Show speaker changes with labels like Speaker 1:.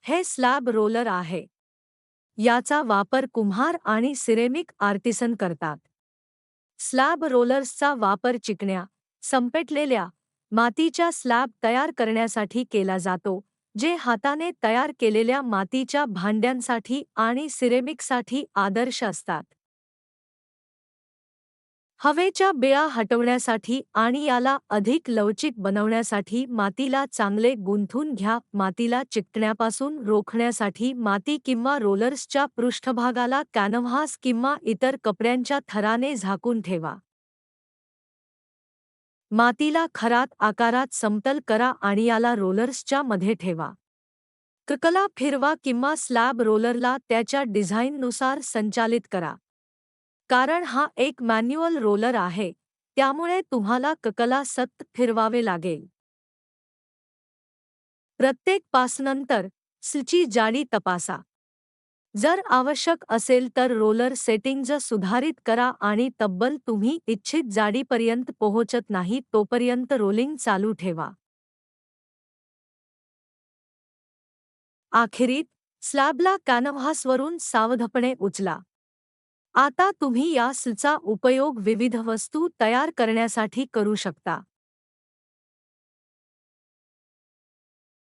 Speaker 1: हे slab roller आहे. याचा वापर कुम्हार आणि सिरेमिक आर्टिसन करतात. स्लॅब रोलर्सचा वापर चिकण्या, संपेटलेल्या मातीच्या स्लॅब तयार करण्यासाठी केला जातो, जे हाताने तयार केलेल्या मातीच्या भांड्यांसाठी आणि सिरेमिकसाठी आदर्श असतात. हवेच्या बिळा हटवण्यासाठी आणि याला अधिक लवचिक बनवण्यासाठी मातीला चांगले गुंथून घ्या. मातीला चिकटण्यापासून रोखण्यासाठी माती किंवा रोलर्सच्या पृष्ठभागाला कॅनव्हास किंवा इतर कपड्यांच्या थराने झाकून ठेवा. मातीला खरात आकारात समतल करा आणि याला रोलर्सच्या मध्ये ठेवा. ककला फिरवा किंवा स्लॅब रोलरला त्याच्या डिझाईननुसार संचालित करा. कारण हा एक मॅन्युअल रोलर आहे, त्यामुळे तुम्हाला ककला सतत फिरवावे लागेल. प्रत्येक पासनंतर स्लची जाडी तपासा. जर आवश्यक असेल तर रोलर सेटिंग्ज सुधारित करा आणि तब्बल तुम्ही इच्छित जाडीपर्यंत पोहोचत नाही तोपर्यंत रोलिंग चालू ठेवा. अखेरीत स्लॅबला कॅनव्हासवरून सावधपणे उचला. आता तुम्ही या स्लचा उपयोग विविध वस्तू तयार करण्यासाठी करू शकता.